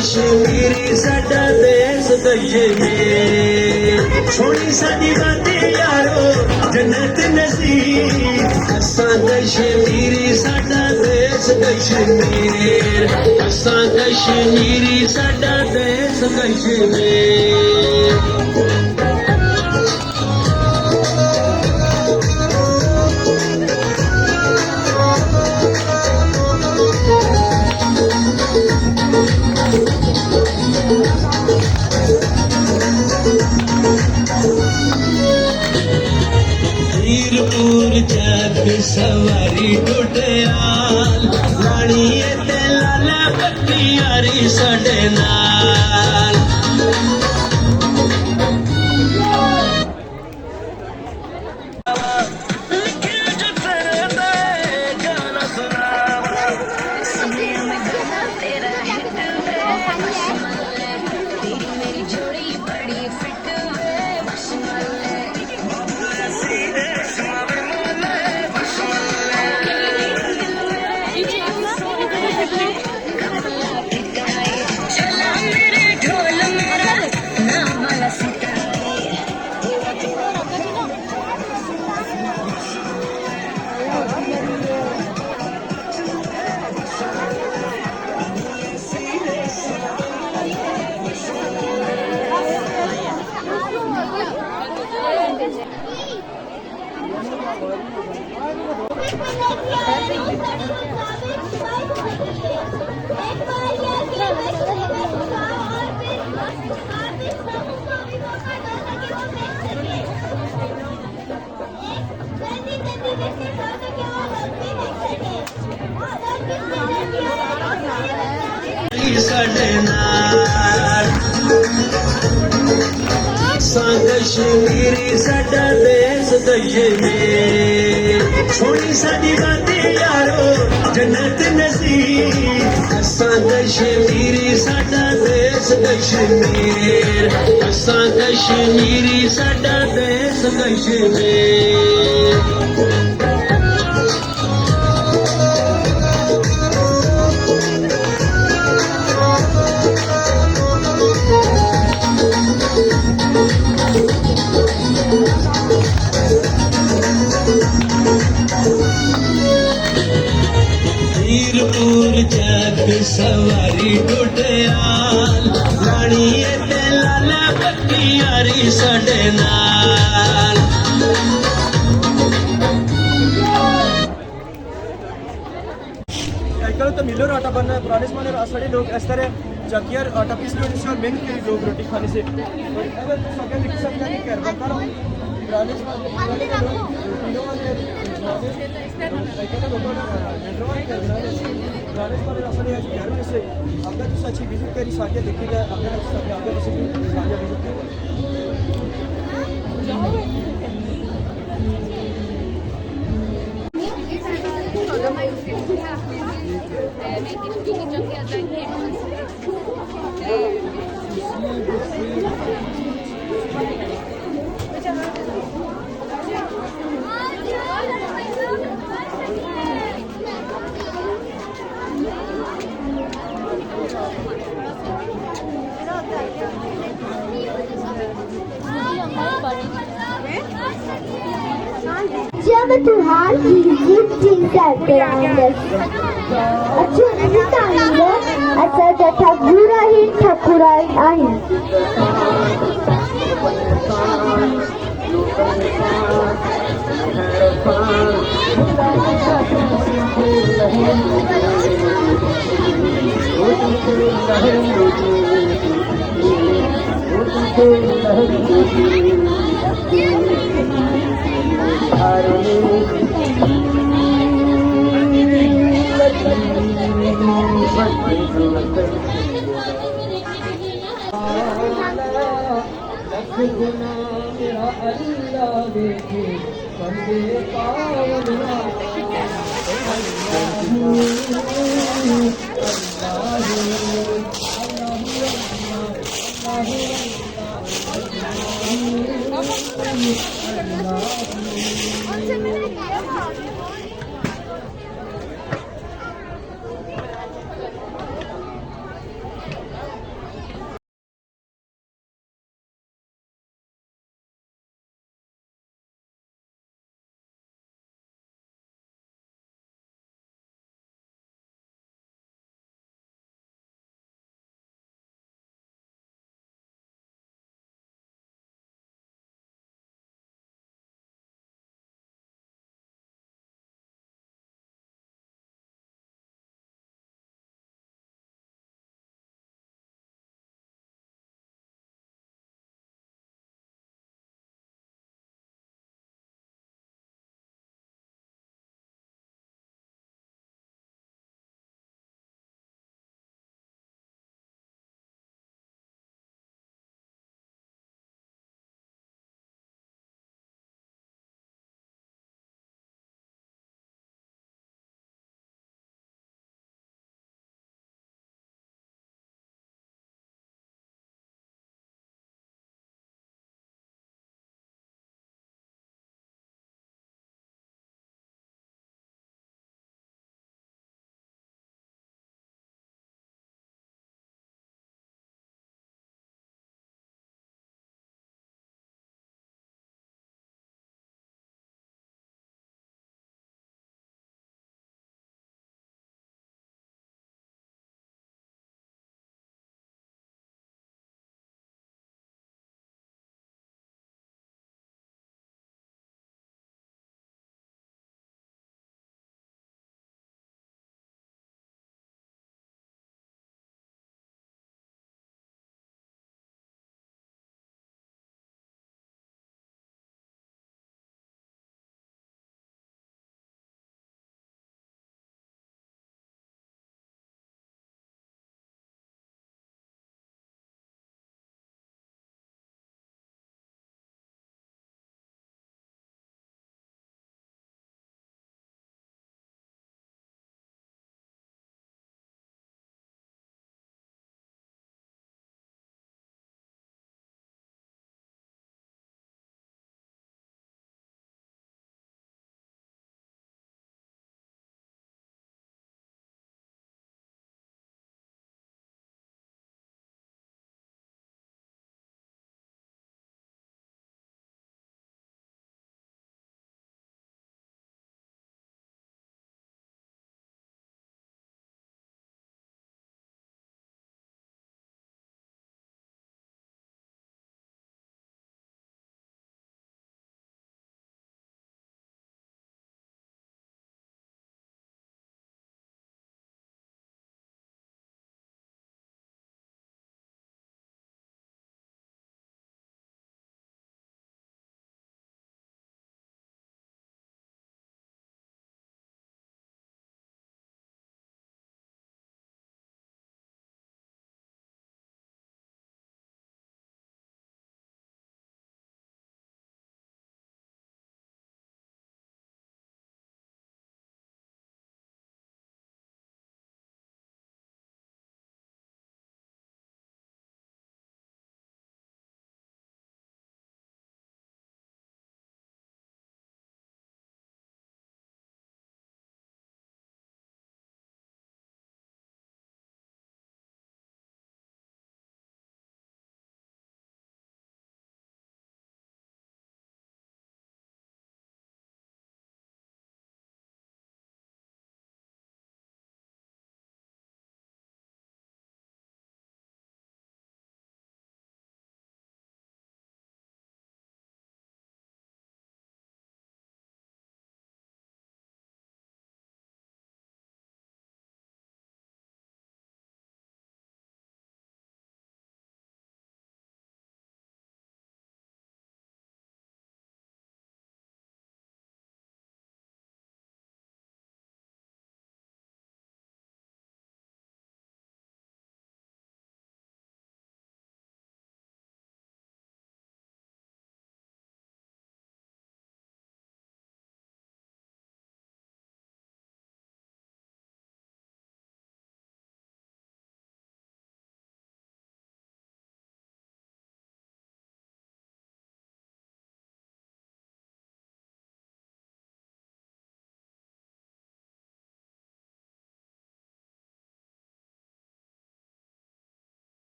कश्मीरी साडा देश कश्मीर छोड़ी साडी बातें यारो जन्नत नसीब असां कश्मीरी साडा देश कश्मीर असां कश्मीरी साडा देश कश्मीर मीरपुर जग सवारी टुटियाल लाणी ते लाला पक्की यारी साडे नाल कश्मीरी साडा देश कश्मीर छोड़ी साडी बातें यारो जन्नत नसीब असां कश्मीरी साडा देश कश्मीर असां कश्मीरी साडा देश कश्मीर मीरपुर जग सवारी टुटियाल लाणी ते लाला पक्की यारी साडे नाल तो मिलर आटा बनना है पुराने जमाने में सारे लोग इस तरह चकियर आटा पीस के और मेहनत के लोग रोटी खाने से अगर सके लिख सकते हैं कि बनता रहो पुराने जमाने से अगर तो सच्ची विजिट करी साके देखिएगा अगर आगे विजिट जब तुहार की जिंदगी करते आएंगे अच्छा नहीं ताएंगे अच्छा जथा बुरा ही ठकुरा आहे गुना मेरा अल्लाह देखे बंदे पावना अल्लाह 언제 맨날